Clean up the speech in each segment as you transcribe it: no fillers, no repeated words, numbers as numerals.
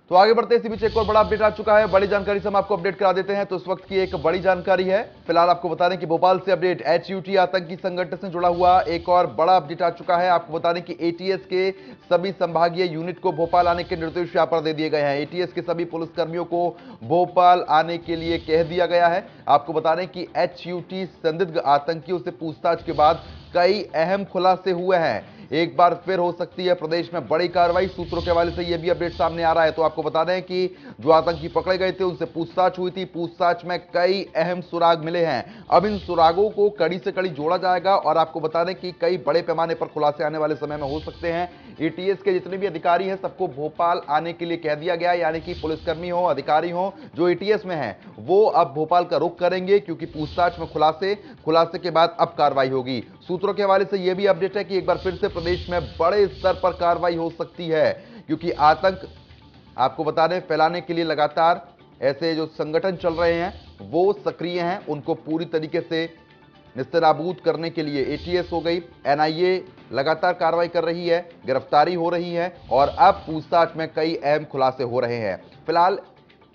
तो आगे बढ़ते हैं, इसी बीच एक और बड़ा अपडेट आ चुका है। बड़ी जानकारी से हम आपको अपडेट करा देते हैं। तो इस वक्त की एक बड़ी जानकारी है, फिलहाल आपको बता दें कि भोपाल से अपडेट, HUT आतंकी संगठन से जुड़ा हुआ एक और बड़ा अपडेट आ चुका है। आपको बता दें कि ATS के सभी संभागीय यूनिट को भोपाल आने के निर्देश यहां पर दे दिए गए हैं। ATS के सभी पुलिसकर्मियों को भोपाल आने के लिए कह दिया गया है। आपको बता दें कि HUT संदिग्ध आतंकियों से पूछताछ के बाद कई अहम खुलासे हुए हैं। एक बार फिर हो सकती है प्रदेश में बड़ी कार्रवाई, सूत्रों के हवाले से यह भी अपडेट सामने आ रहा है। तो आपको बता दें कि जो आतंकी पकड़े गए थे उनसे पूछताछ हुई थी, पूछताछ में कई अहम सुराग मिले हैं। अब इन सुरागों को कड़ी से कड़ी जोड़ा जाएगा और आपको बता दें कि कई बड़े पैमाने पर खुलासे आने वाले समय में हो सकते हैं। ATS के जितने भी अधिकारी हैं सबको भोपाल आने के लिए कह दिया गया है, यानी कि पुलिसकर्मी हो, अधिकारी हो जो ATS में हैं वो अब भोपाल का रुख करेंगे, क्योंकि पूछताछ में खुलासे के बाद अब कार्रवाई होगी। सूत्रों के हवाले से यह भी अपडेट है कि एक बार फिर से प्रदेश में बड़े स्तर पर कार्रवाई हो सकती है, क्योंकि आतंक आपको बता दें फैलाने के लिए लगातार ऐसे जो संगठन चल रहे हैं वो सक्रिय हैं। उनको पूरी तरीके से निस्तेनाबूद करने के लिए ATS हो गई, NIA लगातार कार्रवाई कर रही है, गिरफ्तारी हो रही है और अब पूछताछ में कई अहम खुलासे हो रहे हैं। फिलहाल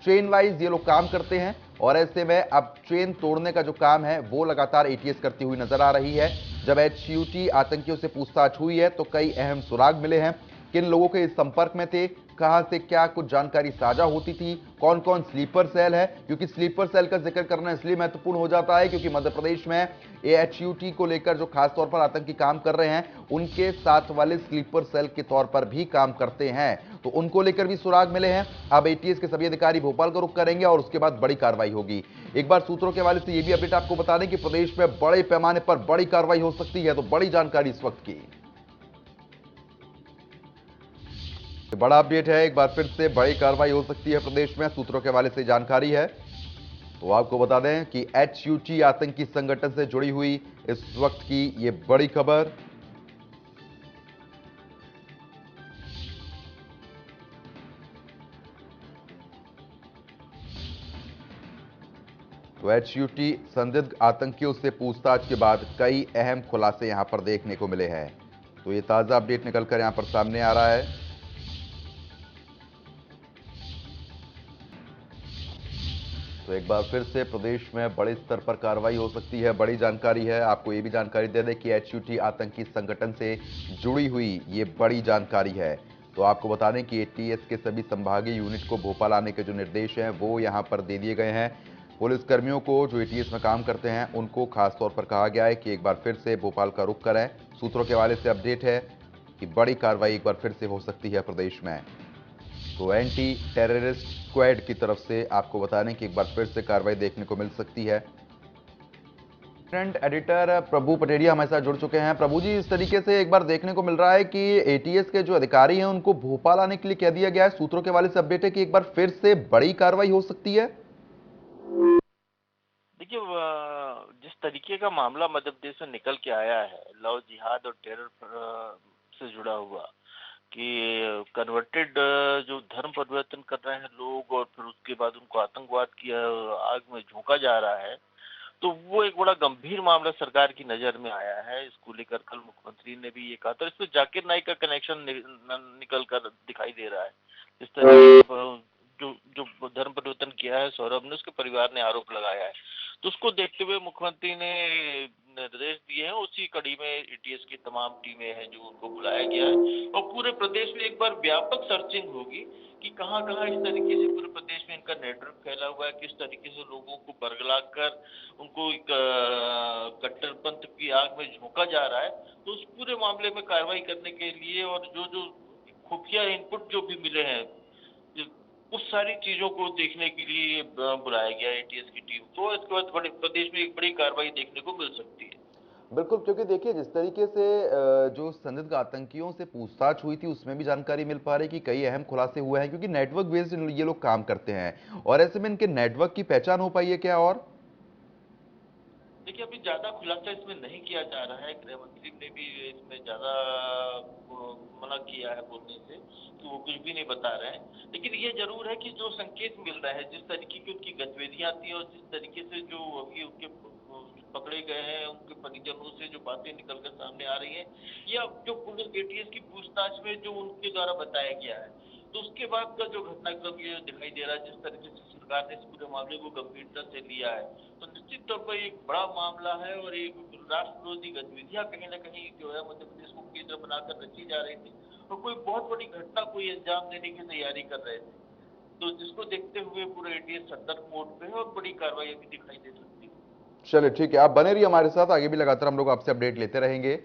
चेन वाइज ये लोग काम करते हैं और ऐसे में अब चेन तोड़ने का जो काम है वो लगातार ATS करती हुई नजर आ रही है। जब HUT आतंकियों से पूछताछ हुई है तो कई अहम सुराग मिले हैं। किन लोगों के इस संपर्क में थे, कहां से क्या कुछ जानकारी साझा होती थी, कौन कौन स्लीपर सेल है, क्योंकि स्लीपर सेल का जिक्र करना इसलिए महत्वपूर्ण हो जाता है क्योंकि मध्य प्रदेश में HUT को लेकर जो खास तौर पर आतंकी काम कर रहे हैं उनके साथ वाले स्लीपर सेल के तौर पर भी काम करते हैं, तो उनको लेकर भी सुराग मिले हैं। अब ATS के सभी अधिकारी भोपाल का रुख करेंगे और उसके बाद बड़ी कार्रवाई होगी। एक बार सूत्रों के हवाले से यह भी अपडेट आपको बता दें कि प्रदेश में बड़े पैमाने पर बड़ी कार्रवाई हो सकती है। तो बड़ी जानकारी इस वक्त की बड़ा अपडेट है, एक बार फिर से बड़ी कार्रवाई हो सकती है प्रदेश में, सूत्रों के हवाले से जानकारी है। तो आपको बता दें कि HUT आतंकी संगठन से जुड़ी हुई इस वक्त की यह बड़ी खबर। तो HUT संदिग्ध आतंकियों से पूछताछ के बाद कई अहम खुलासे यहां पर देखने को मिले हैं। तो ये ताजा अपडेट निकलकर यहां पर सामने आ रहा है। तो एक बार फिर से प्रदेश में बड़े स्तर पर कार्रवाई हो सकती है, बड़ी जानकारी है। आपको यह भी जानकारी दे दें कि HUT आतंकी संगठन से जुड़ी हुई ये बड़ी जानकारी है। तो आपको बता दें कि ATS के सभी संभागीय यूनिट को भोपाल आने के जो निर्देश हैं वो यहां पर दे दिए गए हैं। पुलिसकर्मियों को जो ATS में काम करते हैं उनको खास तौर पर कहा गया है कि एक बार फिर से भोपाल का रुख करें। सूत्रों के हवाले से अपडेट है कि बड़ी कार्रवाई एक बार फिर से हो सकती है प्रदेश में। तो एंटी टेररिस्ट स्क्वाड की तरफ से आपको बताने की एक बार फिर से कार्रवाई देखने को मिल सकती है। फ्रंट एडिटर प्रभु पटेरिया हमारे साथ जुड़ चुके हैं। प्रभु जी, इस तरीके से एक बार देखने को मिल रहा है कि ATS के जो अधिकारी हैं उनको भोपाल आने के लिए कह दिया गया है। सूत्रों के हवाले से अपडेट है कि एक बार फिर से बड़ी कार्रवाई हो सकती है। देखिए, जिस तरीके का मामला मध्य प्रदेश में निकल के आया है, लव जिहाद और टेरर से जुड़ा हुआ, कि कन्वर्टेड जो धर्म परिवर्तन कर रहे हैं लोग और फिर उसके बाद उनको आतंकवाद की आग में झोंका जा रहा है, तो वो एक बड़ा गंभीर मामला सरकार की नजर में आया है। इसको लेकर कल मुख्यमंत्री ने भी ये कहा था। इसमें जाकिर नाइक का कनेक्शन निकल कर दिखाई दे रहा है। जिस तरह जो जो धर्म परिवर्तन किया है सौरभ ने, उसके परिवार ने आरोप लगाया है, तो उसको देखते हुए मुख्यमंत्री ने निर्देश दिए हैं। उसी कड़ी में ATS की तमाम टीमें हैं जो उनको बुलाया गया है और पूरे प्रदेश में एक बार व्यापक सर्चिंग होगी कि कहां कहां इस तरीके से पूरे प्रदेश में इनका नेटवर्क फैला हुआ है, किस तरीके से लोगों को बरगला कर उनको एक कट्टरपंथ की आग में झोंका जा रहा है। तो उस पूरे मामले में कार्रवाई करने के लिए और जो जो खुफिया इनपुट जो भी मिले हैं, उस सारी चीजों को देखने के लिए बुलाया गया ATS की टीम को। इसके बाद बड़े प्रदेश में एक बड़ी कार्रवाई देखने को मिल सकती है। बिल्कुल, क्योंकि देखिए जिस तरीके से जो संदिग्ध आतंकियों से पूछताछ हुई थी उसमें भी जानकारी मिल पा रही कि कई अहम खुलासे हुए हैं, क्योंकि नेटवर्क बेस्ड ये लोग काम करते हैं और ऐसे में इनके नेटवर्क की पहचान हो पाई है क्या? और देखिए, अभी ज्यादा खुलासा इसमें नहीं किया जा रहा है। गृह मंत्री ने भी इसमें ज्यादा मना किया है बोलने से कि वो कुछ भी नहीं बता रहे हैं, लेकिन ये जरूर है कि जो संकेत मिल रहा है, जिस तरीके की उनकी गतिविधियां थी और जिस तरीके से जो अभी उनके पकड़े गए हैं उनके परिजनों से जो बातें निकलकर सामने आ रही हैं, या जो पुलिस ATS की पूछताछ में जो उनके द्वारा बताया गया है, तो उसके बाद का जो घटनाक्रम ये दिखाई दे रहा है, जिस तरीके से सरकार ने इस पूरे मामले को गंभीरता से लिया है, तो निश्चित तौर पर एक बड़ा मामला है और एक राष्ट्र विरोधी गतिविधियां कहीं न कहीं जो है मध्य प्रदेश को केंद्र बनाकर रची जा रही थी और कोई बहुत बड़ी घटना कोई अंजाम देने की तैयारी कर रहे थे। तो जिसको देखते हुए पूरा एटीएस सतर्क मोड पे है और बड़ी कार्रवाई अभी दिखाई दे सकती है। चलिए ठीक है, आप बने रहिए हमारे साथ, आगे भी लगातार हम लोग आपसे अपडेट लेते रहेंगे।